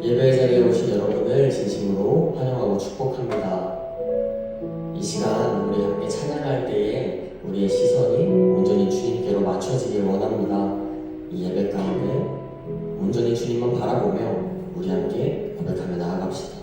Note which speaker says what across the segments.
Speaker 1: 예배 자리에 오신 여러분을 진심으로 환영하고 축복합니다. 이 시간 우리 함께 찬양할 때에 우리의 시선이 온전히 주님께로 맞춰지길 원합니다. 이 예배 가운데 온전히 주님만 바라보며 우리 함께 고백하며 나아갑시다.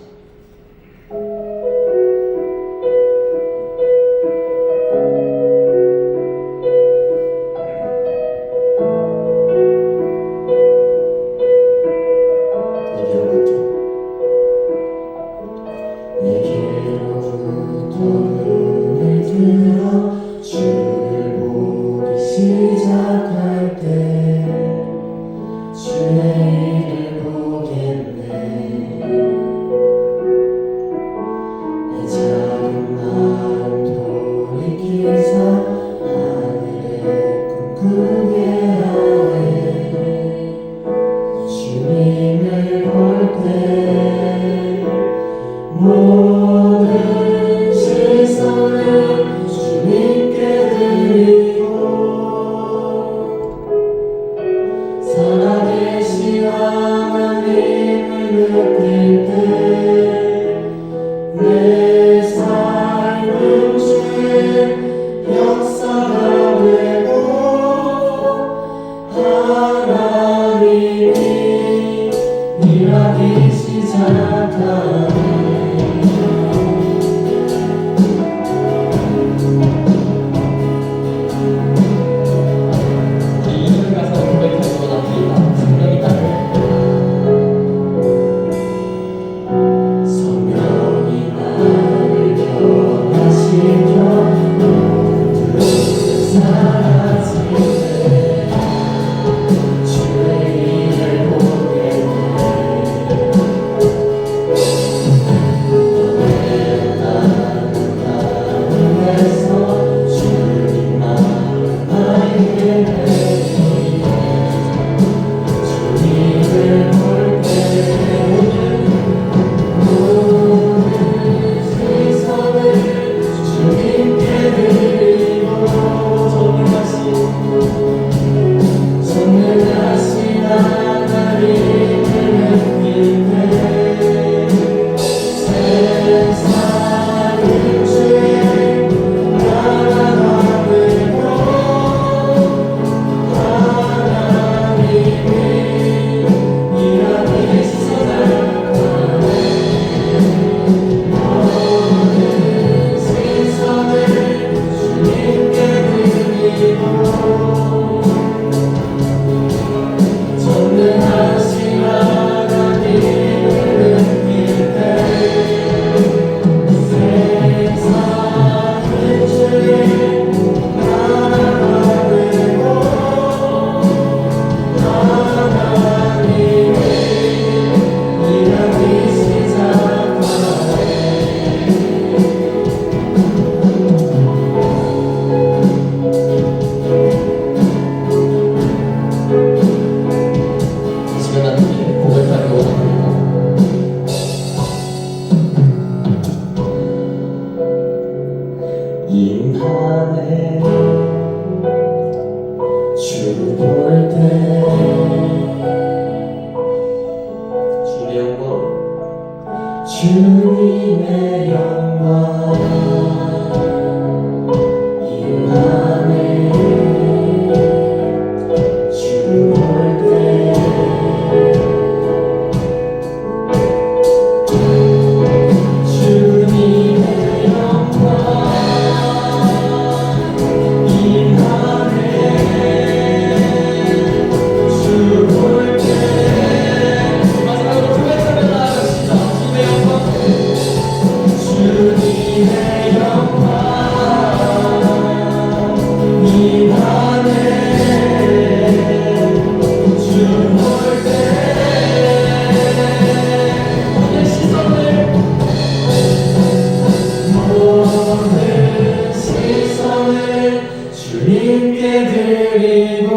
Speaker 2: 주님의 영광 임하네. 주 볼 때 주님의 영광 임하네. 주 볼 때 마지막으로 고백하며 나아갑시다. 주님의 영광 주님께 드리고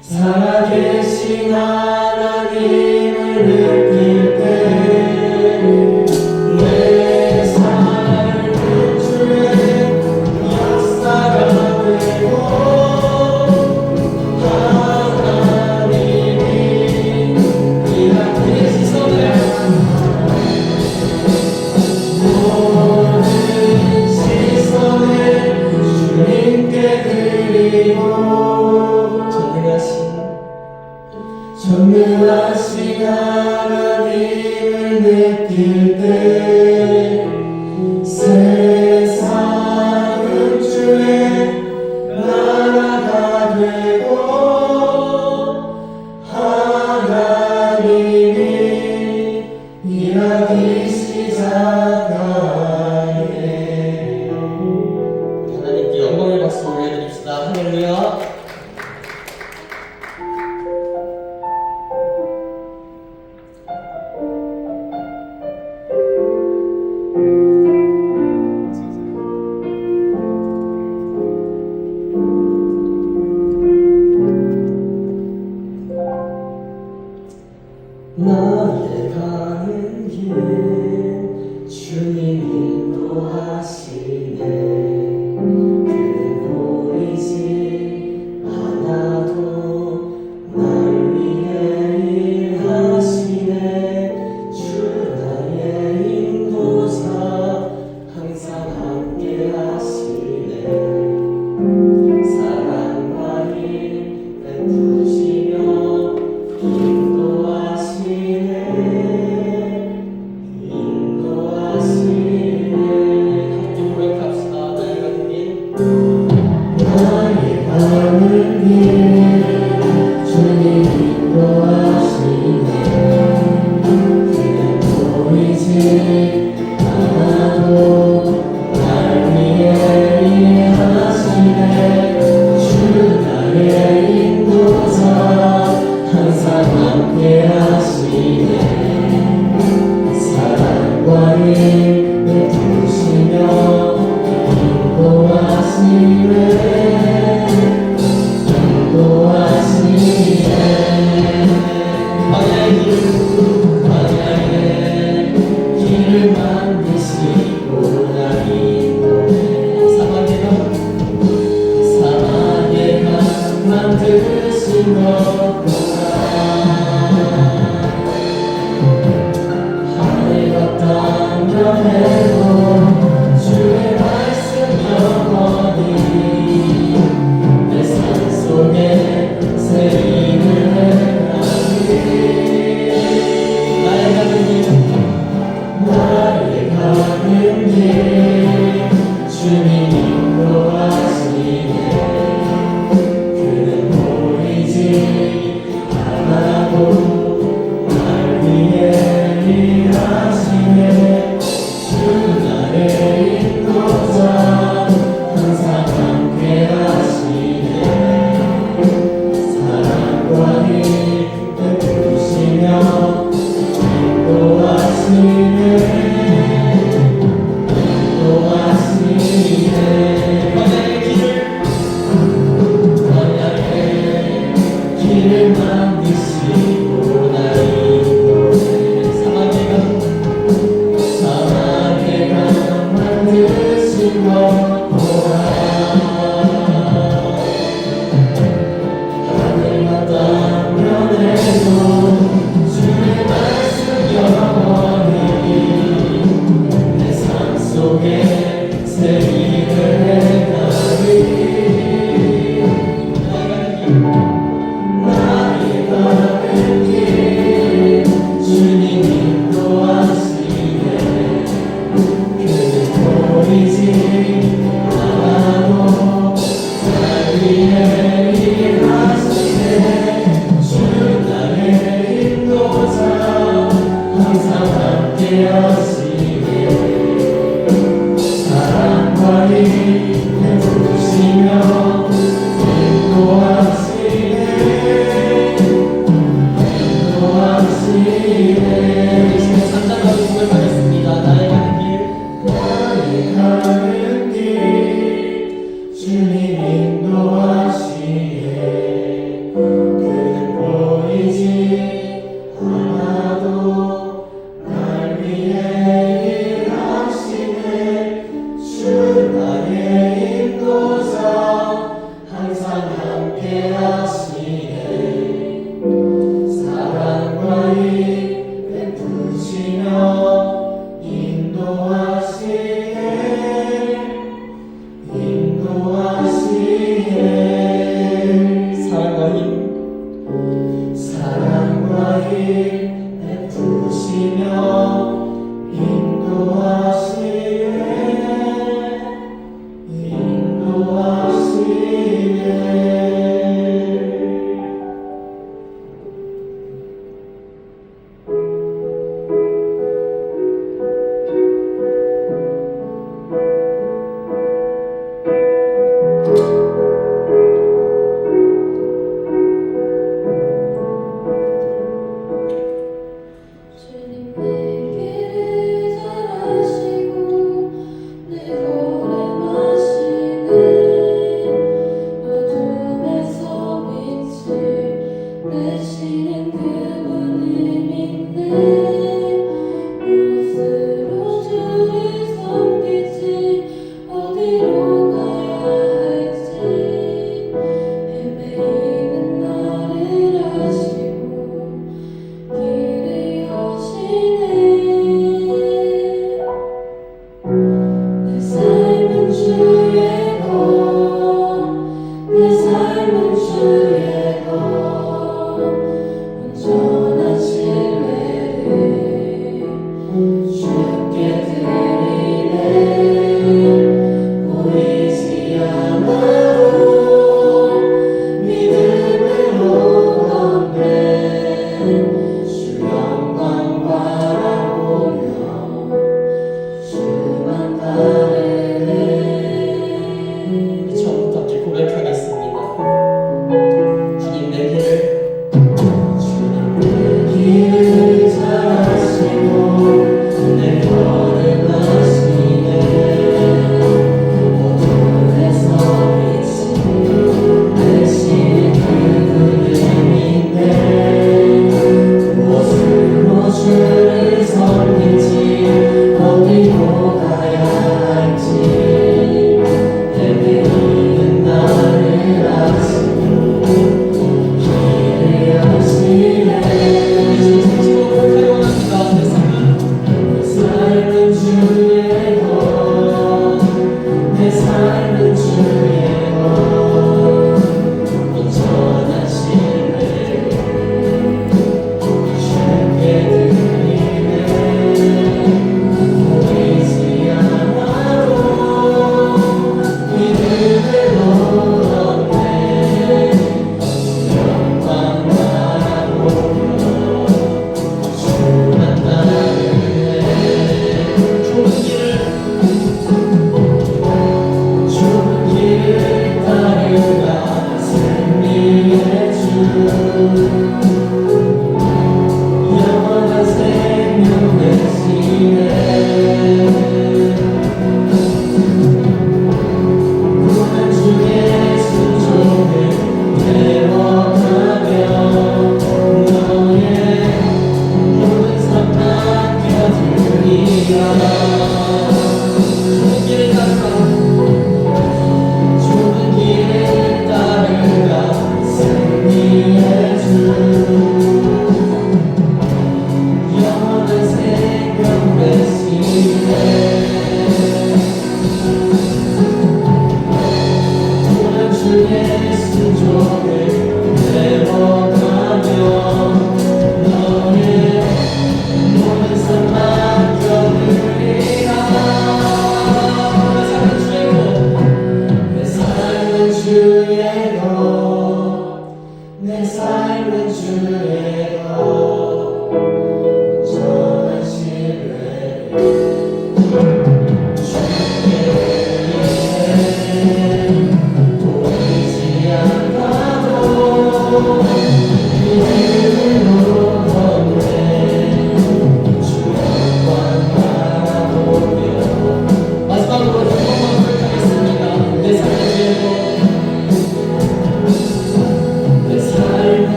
Speaker 2: 살아계신 하나님을 느낄 때 내 삶은 주의 역사가 되고 하나님이 드리고 전능하신 하나님을 느낄 때 세상은 주의 나라가 되고 하나님이 일하기 시작하네.
Speaker 1: 하나님께 영광의 박수 올려드립시다. 할렐루야. 나의 가는 길 주님 인도하시네. 그는 보이지 않아도 날 위해 일하시네. 주 나의 인도자 항상 함께 하시네. 사랑과 힘 베푸시며 인도하시네. 함께 고백합시다. 나의 가는 길
Speaker 2: 나의 가는 길 주님 인도하시네. 그는 보이지 않아도 날 위해 일하시네. 주 나의 인도자 항상 함께 하시네. 사랑과 힘 베푸시며 인도하시네. 인도하시네. 광야의 길을 만드시고 날 인도해. 사막의 강 만드신 것보다 하늘과 땅 변해도 주의 말씀 영원히 내 삶 속에 새 일을 행하니. 나의 가는 길 주님 인도하시네. 그는 보이지 않아도 날 위해 일하시네. 주 나의 인도자 항상 함께 하시네. 사랑과 힘 베푸시며 인도하시네. 인도하시네. 광야의 길을 만드시고 날 인도해. 사막의 강 만드신 것보다 하늘과 땅 변해도 주의 말씀 영원히 내 삶 속에 새 일을 행하니. 나의 가는 길 주님 인도하시네. 그는 보이지 않아도 날 위해 일하시네. 주 나의 인도자 항상 함께 하시네. 사랑과 힘 베푸시며 인도하시네. 인도하시네.
Speaker 1: 잠깐 가고 고백하겠습니다. 나의 가는 길
Speaker 2: 나의 가는 길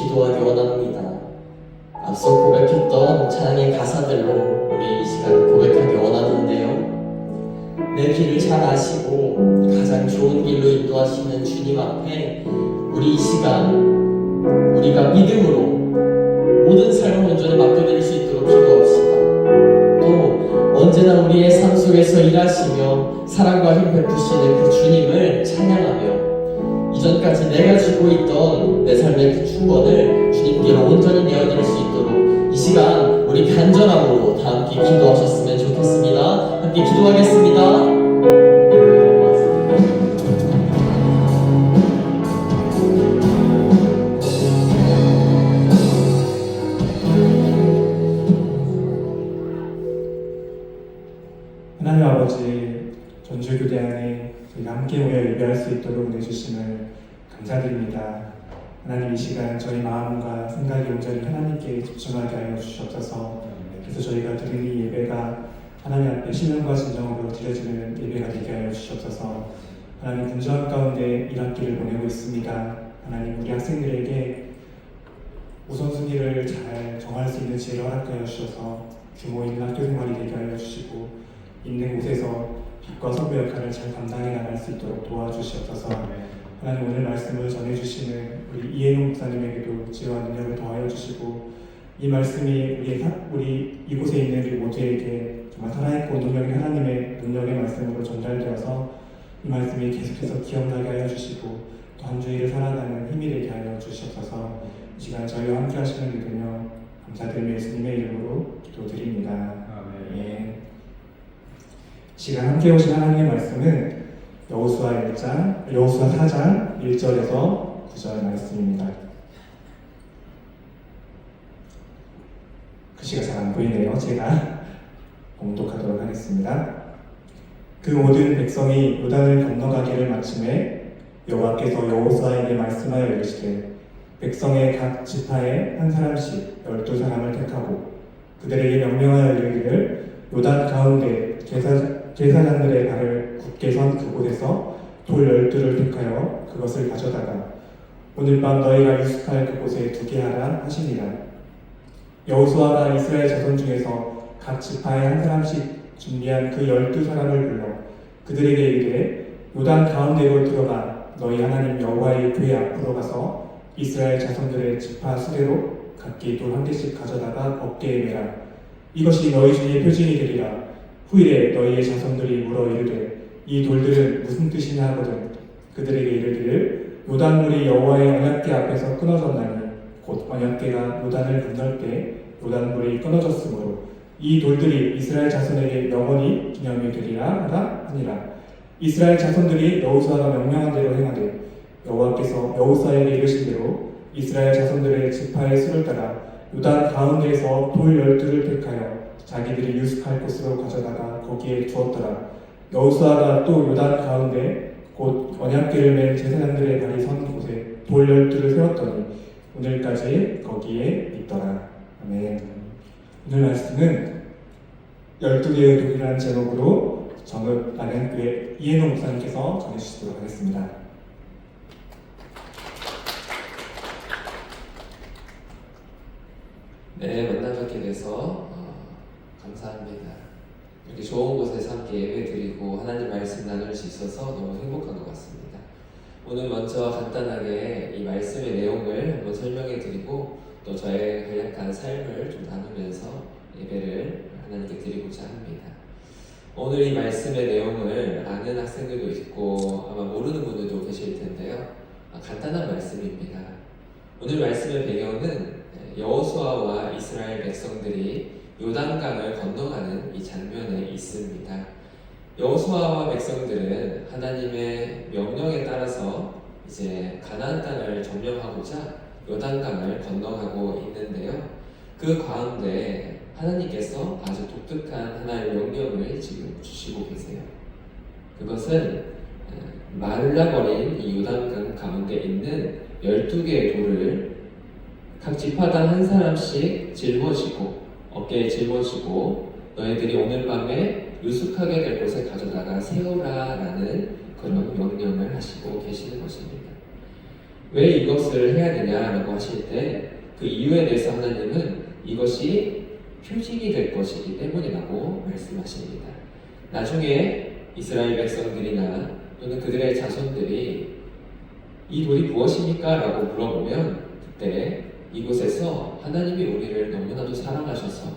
Speaker 1: 기도하기 원합니다. 앞서 고백했던 찬양의 가사들로 우리 이 시간 고백하기 원하는데요. 내 길을 잘 아시고 가장 좋은 길로 인도하시는 주님 앞에 우리 이 시간 우리가 믿음으로 모든 삶을 온전히 맡겨드릴 수 있도록 기도합시다. 또 언제나 우리의 삶 속에서 일하시며 사랑과 힘 베푸시는 그 주님을 찬양하며 이전까지 내가 쥐고 있던 내 삶의 그 충원을 주님께로 온전히 내어드릴 수 있도록 이 시간 우리 간절함으로 다 함께 기도하셨으면 좋겠습니다. 함께 기도하겠습니다.
Speaker 3: 하나님 아버지, 전주교대 안에 저희가 함께 모여 예배할 수 있도록 내주심을 감사드립니다. 하나님, 이 시간 저희 마음과 생각이 온전히 하나님께 집중하게 하여 주시옵소서. 그래서 저희가 드리는 이 예배가 하나님 앞에 신령과 진정으로 드려지는 예배가 되게 하여 주시옵소서. 하나님, 분주한 가운데 1학기를 보내고 있습니다. 하나님, 우리 학생들에게 우선순위를 잘 정할 수 있는 지혜를 허락하여 주셔서 규모 있는 학교 생활이 되게 하여 주시고 있는 곳에서 빛과 선배 역할을 잘 감당해 나갈 수 있도록 도와주시옵소서. 하나님, 오늘 말씀을 전해주시는 우리 이해용 목사님에게도 지혜와 능력을 더하여 주시고 이 말씀이 우리 이곳에 있는 우리 모두에게 정말 살아있고 능력인 하나님의 능력의 말씀으로 전달되어서 이 말씀이 계속해서 기억나게 하여 주시고 또 한 주일을 살아가는 힘이 되게 하여 주시옵소서. 이 시간 저희와 함께 하시는 믿으며 감사드리며 예수님의 이름으로 기도드립니다. 아멘. 시간 함께 오신 하나님의 말씀은 여호수아 4장 1절에서 9절 말씀입니다. 글씨가 잘 안 보이네요. 제가 봉독하도록 하겠습니다. 그 모든 백성이 요단을 건너가기를 마침에 여호와께서 여호수아에게 말씀하여 이르시되 백성의 각 지파에 한 사람씩 12사람을 택하고 그들에게 명령하여 이르기를 요단 가운데 제사장들의 발을 굳게 선 그곳에서 돌 12를 택하여 그것을 가져다가 오늘 밤 너희가 유숙할 그곳에 두게 하라 하시니라. 여호수아가 이스라엘 자손 중에서 각 지파에 한 사람씩 준비한 그 12사람을 불러 그들에게 이르되 요단 가운데로 들어가 너희 하나님 여호와의 궤 앞으로 가서 이스라엘 자손들의 지파 수대로 각기 돌 한 개씩 가져다가 어깨에 매라. 이것이 너희 중에 표징이 되리라. 후일에 너희의 자손들이 물어 이르되 이 돌들은 무슨 뜻이냐 하거든 그들에게 이르기를 요단물이 여호와의 언약궤 앞에서 끊어졌나니 곧 언약궤가 요단을 건널 때 요단물이 끊어졌으므로 이 돌들이 이스라엘 자손에게 영원히 기념이 되리라 하니라. 이스라엘 자손들이 여호수아가 명령한 대로 행하되 여호와께서 여호수아에게 이르신 대로 이스라엘 자손들의 지파의 수를 따라 요단 가운데에서 돌 12를 택하여 자기들이 유숙할 곳으로 가져다가 거기에 두었더라. 여호수아가 또 요단 가운데 곧 언약궤를 맨 제사장들의 발이 선 곳에 돌 12를 세웠더니 오늘까지 거기에 있더라. 아멘. 오늘 말씀은 12개의 돌이라는 제목으로 정읍 나경교회 이해노 목사님께서 전해주시도록 하겠습니다.
Speaker 4: 네, 만나뵙게 돼서 감사합니다. 이렇게 좋은 곳에서 함께 예배드리고 하나님 말씀 나눌 수 있어서 너무 행복한 것 같습니다. 오늘 먼저 간단하게 이 말씀의 내용을 한번 설명해 드리고 또 저의 간략한 삶을 좀 나누면서 예배를 하나님께 드리고자 합니다. 오늘 이 말씀의 내용을 아는 학생들도 있고 아마 모르는 분들도 계실 텐데요. 간단한 말씀입니다. 오늘 말씀의 배경은 여호수아와 이스라엘 백성들이 요단강을 건너가는 이 장면에 있습니다. 여호수아와 백성들은 하나님의 명령에 따라서 이제 가나안 땅을 점령하고자 요단강을 건너가고 있는데요. 그 가운데 하나님께서 아주 독특한 하나의 명령을 지금 주시고 계세요. 그것은 말라버린 이 요단강 가운데 있는 12개의 돌을 각 지파당 한 사람씩 짊어지고 어깨에 짊어지고 너희들이 오늘 밤에 유숙하게 될 곳에 가져다가 세우라라는 그런 명령을 하시고 계시는 것입니다. 왜 이것을 해야 되냐라고 하실 때 그 이유에 대해서 하나님은 이것이 표징이 될 것이기 때문이라고 말씀하십니다. 나중에 이스라엘 백성들이나 또는 그들의 자손들이 이 돌이 무엇입니까? 라고 물어보면 그때 이곳에서 하나님이 우리를 너무나도 사랑하셔서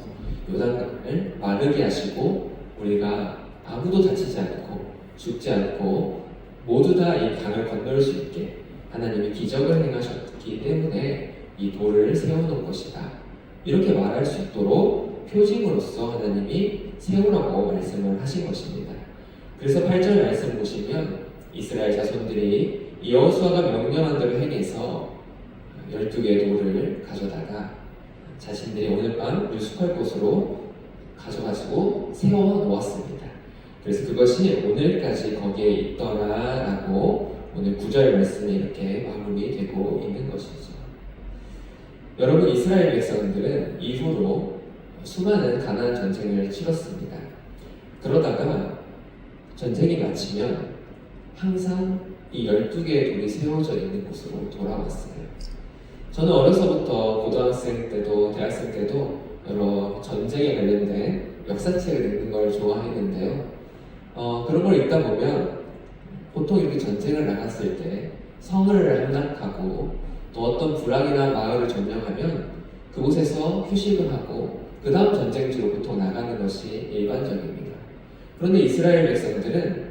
Speaker 4: 요단강을 마르게 하시고 우리가 아무도 다치지 않고 죽지 않고 모두 다 이 강을 건널 수 있게 하나님이 기적을 행하셨기 때문에 이 돌을 세워놓은 것이다. 이렇게 말할 수 있도록 표징으로서 하나님이 세우라고 말씀을 하신 것입니다. 그래서 8절 말씀 보시면 이스라엘 자손들이 여호수아가 명령한 대로 행해서 12개의 돌을 가져다가 자신들이 오늘 밤 유숙할 곳으로 가져가지고 세워 놓았습니다. 그래서 그것이 오늘까지 거기에 있더라라고 오늘 9절 말씀이 이렇게 마무리되고 있는 것이죠. 여러분, 이스라엘 백성들은 이후로 수많은 가나안 전쟁을 치렀습니다. 그러다가 전쟁이 마치면 항상 이 12개의 돌이 세워져 있는 곳으로 돌아왔어요. 저는 어려서부터 고등학생 때도 대학생 때도 여러 전쟁에 관련된 역사책을 읽는 걸 좋아했는데요. 그런 걸 읽다 보면 보통 이렇게 전쟁을 나갔을 때 성을 함락하고 또 어떤 부락이나 마을을 점령하면 그곳에서 휴식을 하고 그 다음 전쟁지로 보통 나가는 것이 일반적입니다. 그런데 이스라엘 백성들은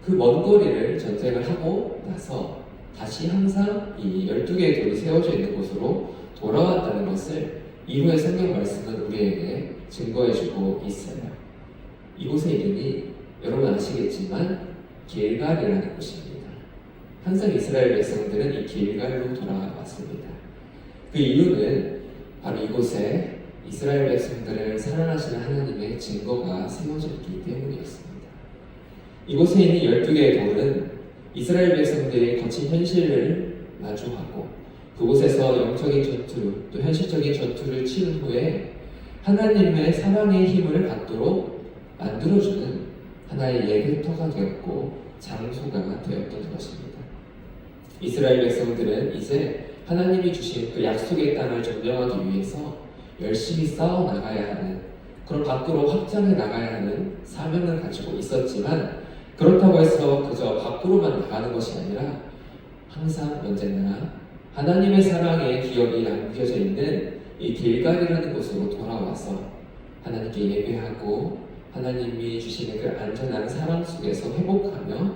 Speaker 4: 그 먼 거리를 전쟁을 하고 나서 다시 항상 이 12개의 돌이 세워져 있는 곳으로 돌아왔다는 것을 이후의 성경 말씀은 우리에게 증거해주고 있어요. 이곳의 이름이 여러분 아시겠지만 길갈이라는 곳입니다. 항상 이스라엘 백성들은 이 길갈로 돌아왔습니다. 그 이유는 바로 이곳에 이스라엘 백성들을 사랑하시는 하나님의 증거가 세워져 있기 때문이었습니다. 이곳에 있는 12개의 돌은 이스라엘 백성들이 거친 현실을 마주하고 그곳에서 영적인 전투 또 현실적인 전투를 치른 후에 하나님의 사랑의 힘을 받도록 만들어주는 하나의 예배터가 되었고 장소가 되었던 것입니다. 이스라엘 백성들은 이제 하나님이 주신 그 약속의 땅을 점령하기 위해서 열심히 싸워 나가야 하는 그런 밖으로 확장해 나가야 하는 사명을 가지고 있었지만 그렇다고 해서 그저 밖으로만 나가는 것이 아니라 항상 언제나 하나님의 사랑의 기억이 남겨져 있는 이 길갈이라는 곳으로 돌아와서 하나님께 예배하고 하나님이 주시는 그 안전한 사랑 속에서 회복하며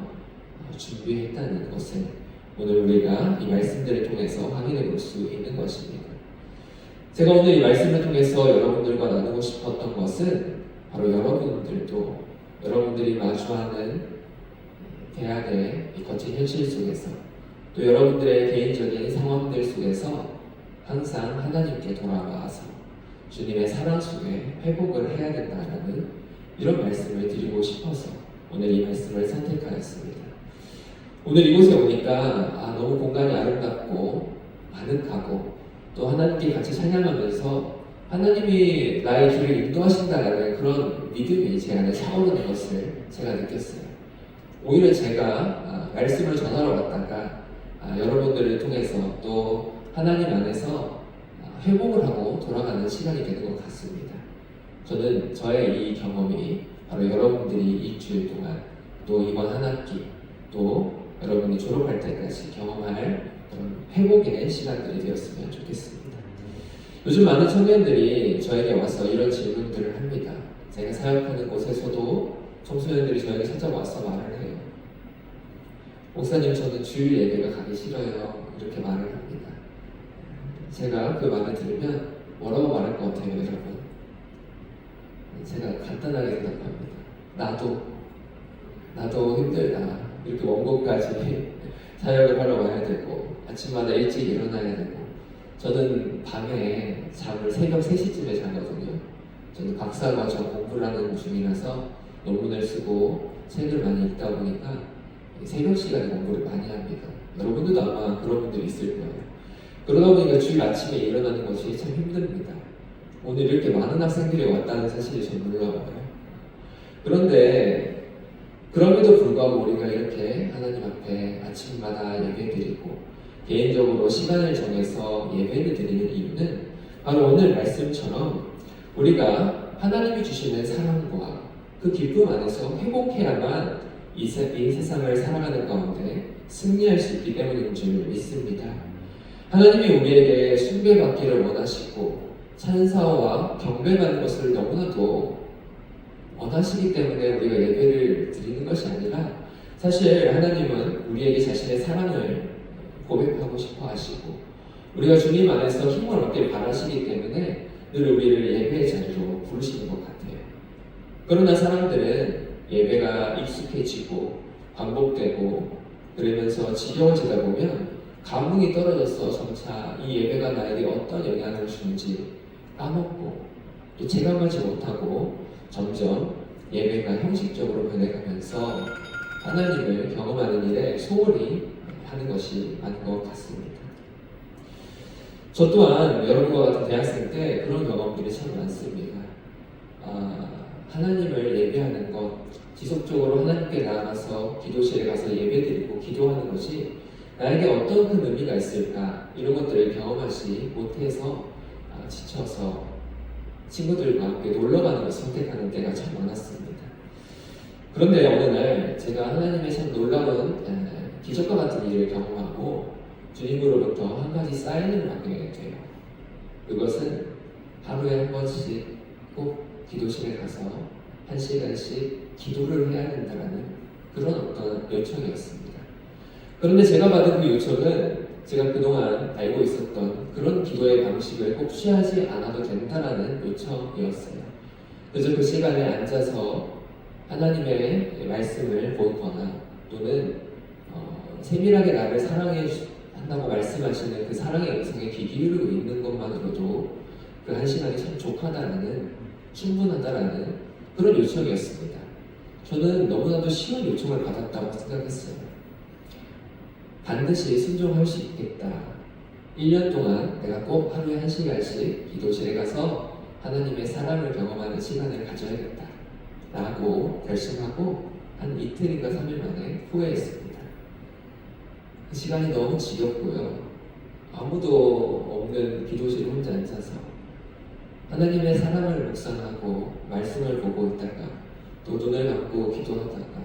Speaker 4: 준비했다는 것을 오늘 우리가 이 말씀들을 통해서 확인해 볼 수 있는 것입니다. 제가 오늘 이 말씀을 통해서 여러분들과 나누고 싶었던 것은 바로 여러분들이 마주하는 대학의 이 거친 현실 속에서 또 여러분들의 개인적인 상황들 속에서 항상 하나님께 돌아와서 주님의 사랑 속에 회복을 해야 된다는 이런 말씀을 드리고 싶어서 오늘 이 말씀을 선택하였습니다. 오늘 이곳에 오니까 너무 공간이 아름답고 아늑하고 또 하나님께 같이 찬양하면서 하나님이 나의 길을 인도하신다라는 그런 믿음이 제 안에 차오르는 것을 제가 느꼈어요. 오히려 제가 말씀을 전하러 왔다가 여러분들을 통해서 또 하나님 안에서 회복을 하고 돌아가는 시간이 되는 것 같습니다. 저는 저의 이 경험이 바로 여러분들이 일주일 동안 또 이번 한 학기 또 여러분이 졸업할 때까지 경험할 그런 회복의 시간들이 되었으면 좋겠습니다. 요즘 많은 청년들이 저에게 와서 이런 질문들을 합니다. 제가 사역하는 곳에서도 청소년들이 저에게 찾아와서 말을 해요. 목사님, 저는 주일 예배가 가기 싫어요. 이렇게 말을 합니다. 제가 그 말을 들으면 뭐라고 말할 것 같아요, 여러분? 제가 간단하게 대답합니다. 나도 힘들다. 이렇게 먼 곳까지 사역을 하러 와야 되고 아침마다 일찍 일어나야 되고 저는 밤에 잠을 새벽 3시쯤에 자거든요. 저는 박사과정 공부를 하는 중이라서 논문을 쓰고 책을 많이 읽다 보니까 새벽 시간에 공부를 많이 합니다. 여러분들도 아마 그런 분들이 있을 거예요. 그러다 보니까 주일 아침에 일어나는 것이 참 힘듭니다. 오늘 이렇게 많은 학생들이 왔다는 사실이 전 놀라워요. 그런데 그럼에도 불구하고 우리가 이렇게 하나님 앞에 아침마다 예배드리고 개인적으로 시간을 정해서 예배를 드리는 이유는 바로 오늘 말씀처럼 우리가 하나님이 주시는 사랑과 그 기쁨 안에서 회복해야만 이 세상을 살아가는 가운데 승리할 수 있기 때문인 줄 믿습니다. 하나님이 우리에게 숭배받기를 원하시고 찬사와 경배받는 것을 너무나도 원하시기 때문에 우리가 예배를 드리는 것이 아니라 사실 하나님은 우리에게 자신의 사랑을 고백하고 싶어 하시고 우리가 주님 안에서 힘을 얻길 바라시기 때문에 늘 우리를 예배의 자리로 부르시는 것 같아요. 그러나 사람들은 예배가 익숙해지고 반복되고 그러면서 지겨워지다 보면 감흥이 떨어져서 점차 이 예배가 나에게 어떤 영향을 주는지 까먹고 또 체감하지 못하고 점점 예배가 형식적으로 변해가면서 하나님을 경험하는 일에 소홀히 하는 것이 맞는 것 같습니다. 저 또한 여러분과 같은 대학생 때 그런 경험들이 참 많습니다. 하나님을 예배하는 것, 지속적으로 하나님께 나아가서 기도실에 가서 예배드리고 기도하는 것이 나에게 어떤 큰 의미가 있을까 이런 것들을 경험하지 못해서 지쳐서 친구들과 함께 놀러가는 것을 선택하는 때가 참 많았습니다. 그런데 어느 날 제가 하나님의 참 놀라운 기적과 같은 일을 경험하고 주님으로부터 한 가지 사인을 받게 돼요. 그것은 하루에 한 번씩 꼭 기도실에 가서 1시간씩 기도를 해야 된다는 그런 어떤 요청이었습니다. 그런데 제가 받은 그 요청은 제가 그동안 알고 있었던 그런 기도의 방식을 꼭 취하지 않아도 된다는 요청이었어요. 그래서 그 시간에 앉아서 하나님의 말씀을 보거나 또는 세밀하게 나를 사랑해 한다고 말씀하시는 그 사랑의 음성에 귀 기울이고 있는 것만으로도 그 1시간이 참 족하다라는 충분하다라는 그런 요청이었습니다. 저는 너무나도 쉬운 요청을 받았다고 생각했어요. 반드시 순종할 수 있겠다. 1년 동안 내가 꼭 하루에 1시간씩 기도실에 가서 하나님의 사랑을 경험하는 시간을 가져야겠다 라고 결심하고 한 이틀인가 3일 만에 후회했습니다. 그 시간이 너무 지겹고요. 아무도 없는 기도실 혼자 앉아서 하나님의 사랑을 묵상하고 말씀을 보고 있다가 또 눈을 감고 기도하다가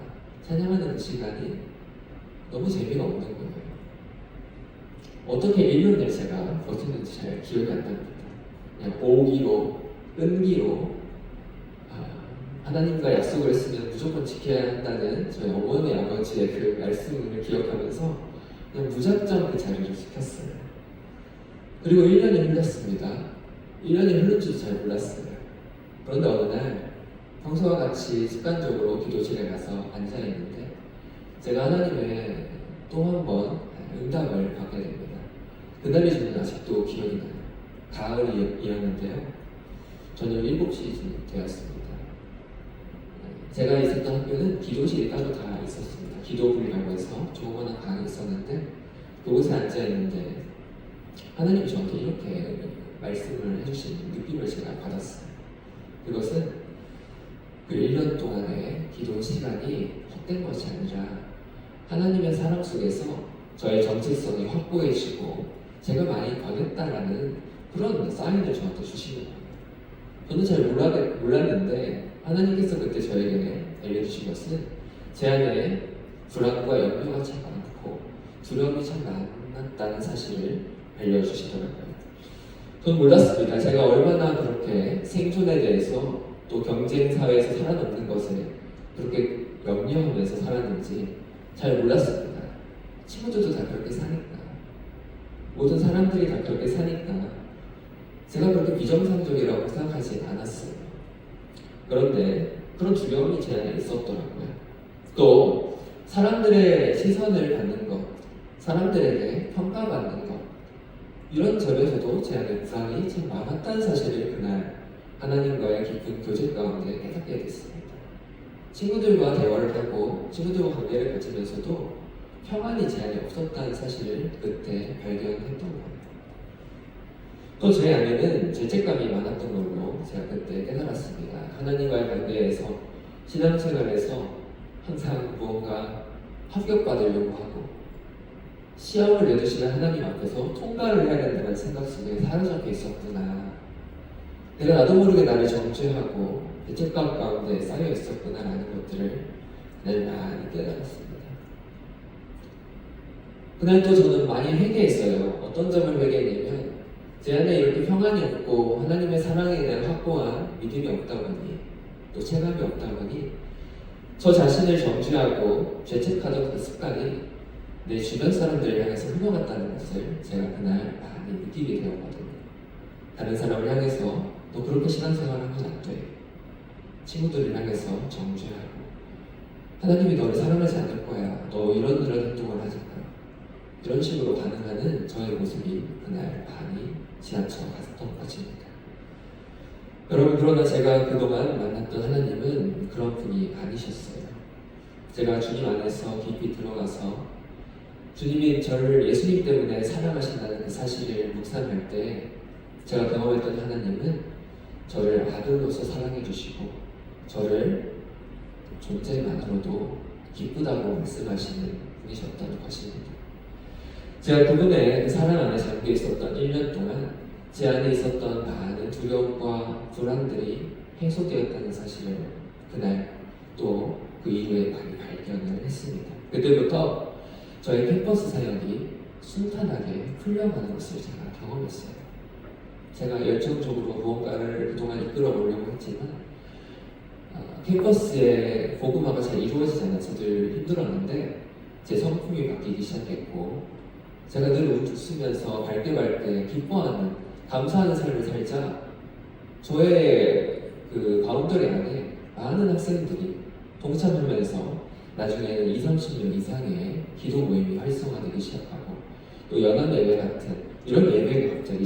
Speaker 4: 찬양하는 그 시간이 너무 재미가 없는 거예요. 어떻게 1년을 제가 버텼는지 잘 기억이 안 납니다. 그냥 오기로, 끈기로 하나님과 약속을 했으면 무조건 지켜야 한다는 저희 어머니 아버지의 그 말씀을 기억하면서 그냥 무작정 그 자리를 지켰어요. 그리고 1년이 흘렀습니다. 1년이 흐른 줄도 잘 몰랐어요. 그런데 어느 날 평소와 같이 습관적으로 기도실에 가서 앉아있는데 제가 하나님의 또 한 번 응답을 받게 됩니다. 그날이 저는 아직도 기억이 나요. 가을이었는데요. 저녁 7시쯤 되었습니다. 제가 있었던 학교는 기도실이 따로 다 있었습니다. 기도부라고 해서 조그마한 방이 있었는데 그곳에 앉아있는데 하나님이 저한테 이렇게 말씀을 해주신 느낌을 제가 받았어요. 그것은 그 1년 동안의 기도 시간이 헛된 것이 아니라 하나님의 사랑 속에서 저의 정체성이 확고해지고 제가 많이 변했다라는 그런 사인을 저한테 주시는 거예요. 저는 잘 몰랐는데 하나님께서 그때 저에게 알려주신 것은 제 안에 불안과 염려가 참 많고 두려움이 참 많았다는 사실을 알려주시더라고요. 전 몰랐습니다. 제가 얼마나 그렇게 생존에 대해서 또 경쟁 사회에서 살아남는 것에 그렇게 염려하면서 살았는지 잘 몰랐습니다. 친구들도 다 그렇게 사니까 모든 사람들이 다 그렇게 사니까 제가 그렇게 비정상적이라고 생각하지 않았어요. 그런데 그런 두려움이 제 안에 있었더라고요. 또 사람들의 시선을 받는 것, 사람들에게 평가받는 것 이런 점에서도 제 안에 불안이 참 많았다는 사실을 그날 하나님과의 깊은 교제 가운데 깨닫게 됐습니다. 친구들과 대화를 하고 친구들과 관계를 가지면서도 평안이 제 안에 없었다는 사실을 그때 발견했던 거예요. 또 제 안에는 죄책감이 많았던 걸로 제가 그때 깨달았습니다. 하나님과의 관계에서 신앙생활에서 항상 무언가 합격받으려고 하고 시험을 내주시는 하나님 앞에서 통과를 해야 된다는 생각 속에 사로잡혀 있었구나. 내가 나도 모르게 나를 정죄하고 죄책감 가운데 쌓여 있었구나라는 것들을 늘 많이 깨달았습니다. 그날 또 저는 많이 회개했어요. 어떤 점을 회개했냐면 제 안에 이렇게 평안이 없고 하나님의 사랑에 대한 확고한 믿음이 없다 보니 또 체감이 없다 보니 저 자신을 정죄하고 죄책하던 그 습관이 내 주변 사람들을 향해서 흘러갔다는 것을 제가 그날 많이 느끼게 되었거든요. 다른 사람을 향해서 너 그렇게 신앙생활하면 안 돼. 친구들을 향해서 정죄하고 하나님이 너를 사랑하지 않을 거야. 너 이런 행동을 하지 마라. 이런 식으로 반응하는 저의 모습이 그날 많이 지나쳐 갔던 것입니다. 여러분, 그러나 제가 그동안 만났던 하나님은 그런 분이 아니셨어요. 제가 주님 안에서 깊이 들어가서 주님이 저를 예수님 때문에 사랑하신다는 그 사실을 묵상할 때 제가 경험했던 하나님은 저를 아들로서 사랑해 주시고 저를 존재만으로도 기쁘다고 말씀하시는 분이셨다는 것입니다. 제가 그분의 그 사랑 안에 잠겨 있었던 1년 동안 제 안에 있었던 많은 두려움과 불안들이 해소되었다는 사실을 그날 또 그 이후에 많이 발견을 했습니다. 그때부터 저의 캠퍼스 사역이 순탄하게 풀려가는 것을 제가 경험했어요. 제가 열정적으로 무언가를 그동안 이끌어 보려고 했지만 캠퍼스에 복음화가 잘 이루어지지 않아서 늘 힘들었는데 제 성품이 바뀌기 시작했고 제가 늘 웃으면서 밝게 기뻐하는 감사하는 삶을 살자 저의 그 바운더리 안에 많은 학생들이 동참하면서 나중에는 20-30명 이상의 기도 모임이 활성화되기 시작하고 또 연합 예배 같은 이런 예배가 갑자기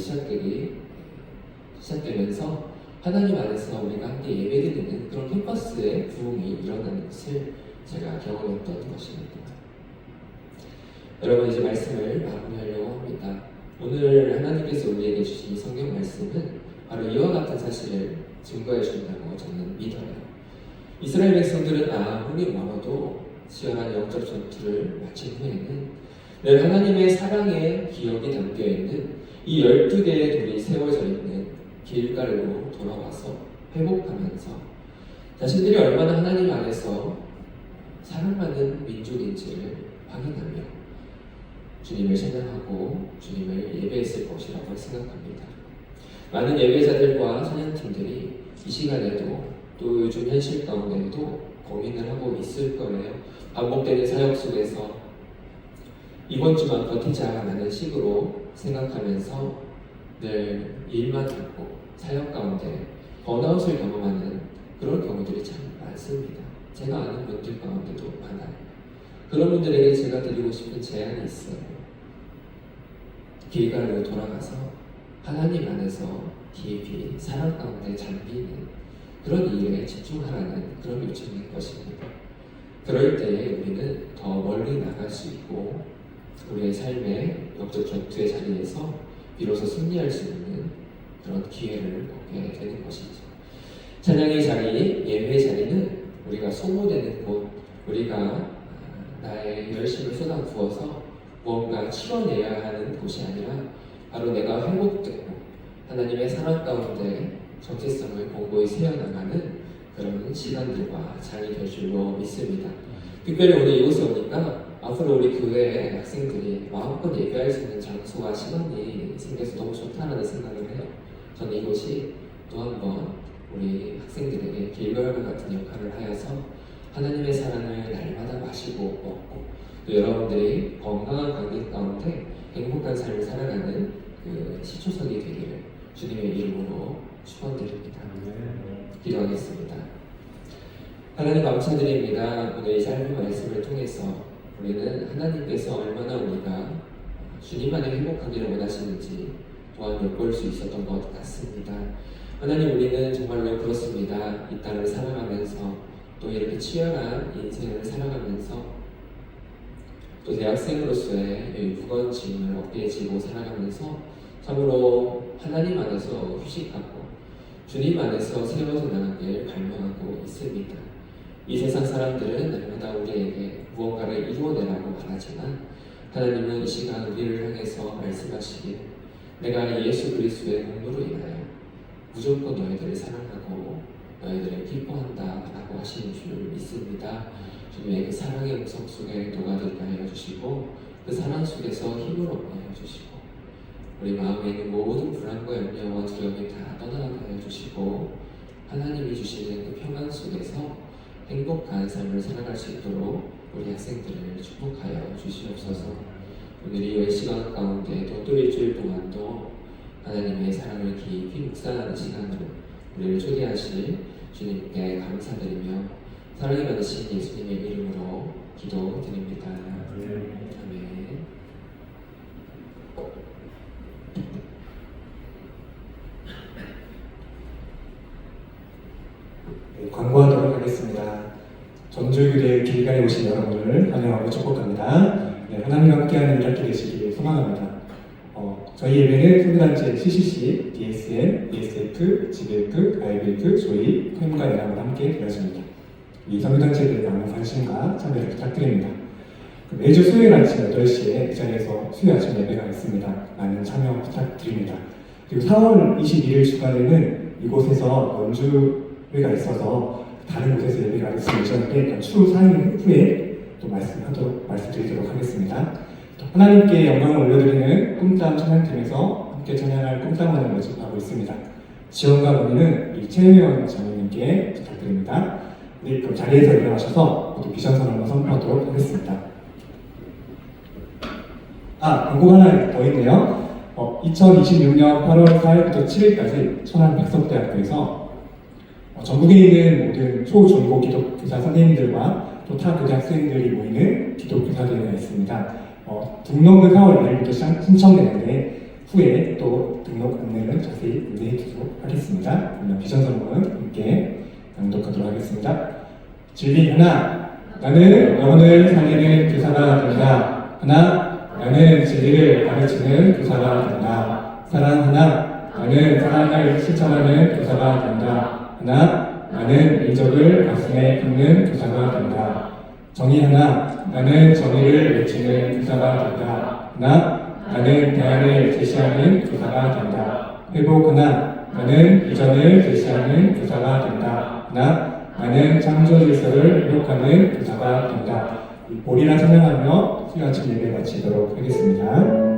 Speaker 4: 시작되면서 하나님 안에서 우리가 함께 예배드리는 그런 캠퍼스의 부흥이 일어나는 것을 제가 경험했던 것입니다. 여러분, 이제 말씀을 마무리하려고 합니다. 오늘 하나님께서 우리에게 주신 이 성경 말씀은 바로 이와 같은 사실을 증거해 준다고 저는 믿어요. 이스라엘 백성들은 아무리 멀어도 치열한 영적 전투를 마친 후에는 늘 하나님의 사랑의 기억이 담겨있는 이 12개의 돌이 세워져 있는 길갈로 돌아와서 회복하면서 자신들이 얼마나 하나님 안에서 사랑받는 민족인지를 확인하며 주님을 찬양하고 주님을 예배했을 것이라고 생각합니다. 많은 예배자들과 찬양팀들이 이 시간에도 또 요즘 현실 가운데도 고민을 하고 있을 거예요. 반복되는 사역 속에서 이번 주만 버티자라는 식으로 생각하면서 늘 일만 하고 사역 가운데 번아웃을 경험하는 그런 경우들이 참 많습니다. 제가 아는 분들 가운데도 많아요. 그런 분들에게 제가 드리고 싶은 제안이 있어요. 길갈로 돌아가서 하나님 안에서 깊이 사랑 가운데 잠기는 그런 일에 집중하라는 그런 요청인 것입니다. 그럴 때에 우리는 더 멀리 나갈 수 있고 우리의 삶의 영적 전투의 자리에서 비로소 승리할 수 있는 그런 기회를 얻게 되는 것이죠. 찬양의 자리, 예배의 자리는 우리가 소모되는 곳, 우리가 나의 열심을 쏟아부어서 무언가 치러내야 하는 곳이 아니라 바로 내가 회복되고 하나님의 사랑 가운데 정체성을 공고히 세워나가는 그런 시간들과 자리 될 줄로 믿습니다. 특별히 오늘 이곳에 오니까 앞으로 우리 교회의 학생들이 마음껏 예배할 수 있는 장소와 시간이 생겨서 너무 좋다라는 생각을 해요. 저는 이곳이 또 한 번 우리 학생들에게 길갈과 같은 역할을 하여서 하나님의 사랑을 날마다 마시고 먹고 또 여러분들이 건강한 관계 가운데 행복한 삶을 살아가는 그 시초석이 되기를 주님의 이름으로 축원드립니다. 기도하겠습니다. 하나님 감사드립니다. 오늘 이 짧은 말씀을 통해서 우리는 하나님께서 얼마나 우리가 주님만의 행복하기를 원하시는지 또한 엿볼 수 있었던 것 같습니다. 하나님, 우리는 정말로 그렇습니다. 이 땅을 살아가면서 또 이렇게 치열한 인생을 살아가면서 또 대학생으로서의 무거운 짐을 어깨에 지고 살아가면서 참으로 하나님 안에서 휴식하고 주님 안에서 세워져 나가길 갈망하고 있습니다. 이 세상 사람들은 날마다 우리에게 무언가를 이루어내라고 말하지만 하나님은 이 시간 우리를 향해서 말씀하시길 내가 예수 그리스도의 공로로 인하여 무조건 너희들을 사랑하고 너희들을 기뻐한다 라고 하시는 줄 믿습니다. 주님의 그 사랑의 음성 속에 녹아들게 하여 주시고 그 사랑 속에서 힘을 얻게 하여 주시고 우리 마음에 있는 모든 불안과 염려와 두려움이 다 떠나가게 하여 주시고 하나님이 주시는 그 평안 속에서 행복한 삶을 살아갈 수 있도록 우리 학생들을 축복하여 주시옵소서. 오늘 이 10시간 가운데도 또 일주일 동안도 하나님의 사랑을 깊이 묵상하는 시간으로 우리를 초대하실 주님께 감사드리며 사랑이 많으신 예수님의 이름으로 기도드립니다. 아멘.
Speaker 3: 네, 광고하도록 하겠습니다. 전주교대 길가에 오신 여러분을 환영하고 축복합니다. 네, 하나님과 함께하는 1학기 되시길 소망합니다. 저희 예배는 선교단체 CCC, DSN, ESF, GBF, IBF, 조이, 캠과 연합을 함께 되었습니다. 이 선교단체들의 많은 관심과 참여를 부탁드립니다. 매주 수요일 아침 8시에 이 자리에서 수요 아침 예배가 있습니다. 많은 참여 부탁드립니다. 그리고 4월 21일 주간에는 이곳에서 연주회가 있어서 다른 곳에서 예배가 있을 예정인데 추후 사인 후에 또 말씀드리도록 하겠습니다. 또 하나님께 영광을 올려드리는 꿈땀 찬양팀에서 함께 찬양할 꿈땀원을 모집하고 있습니다. 지원과 문의는 우리 최혜원 장로님께 부탁드립니다. 네, 그럼 자리에서 일어나셔서 모두 비전선 한번 선포하도록 하겠습니다. 광고 하나 더 있네요. 2026년 8월 4일부터 7일까지 천안 백석대학교에서 전국에 있는 모든 초중고 기독교사 선생님들과 또 타 교대학생들이 모이는 기독교사대회가 있습니다. 등록은 4월 1일부터 신청되는데 후에 또 등록 안내는 자세히 안내해 드리도록 하겠습니다. 그러면 비전선언은 함께 낭독하도록 하겠습니다. 진리 하나, 나는 영혼을 살리는 교사가 된다. 하나, 나는 진리를 가르치는 교사가 된다. 사랑 하나, 나는 사랑을 실천하는 교사가 된다. 하나, 나는 민족을 가슴에 품는 교사가 된다. 정의 하나, 나는 정의를 외치는 교사가 된다. 하나, 나는 대안을 제시하는 교사가 된다. 회복 하나, 나는 비전을 제시하는 교사가 된다. 하나, 나는 창조 질서를 회복하는 교사가 된다. 보리라 찬양하며 수요 아침 예배 마치도록 하겠습니다.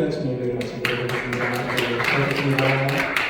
Speaker 3: 아침 예배를 마치도록 하겠습니다. 네, 수고하셨습니다.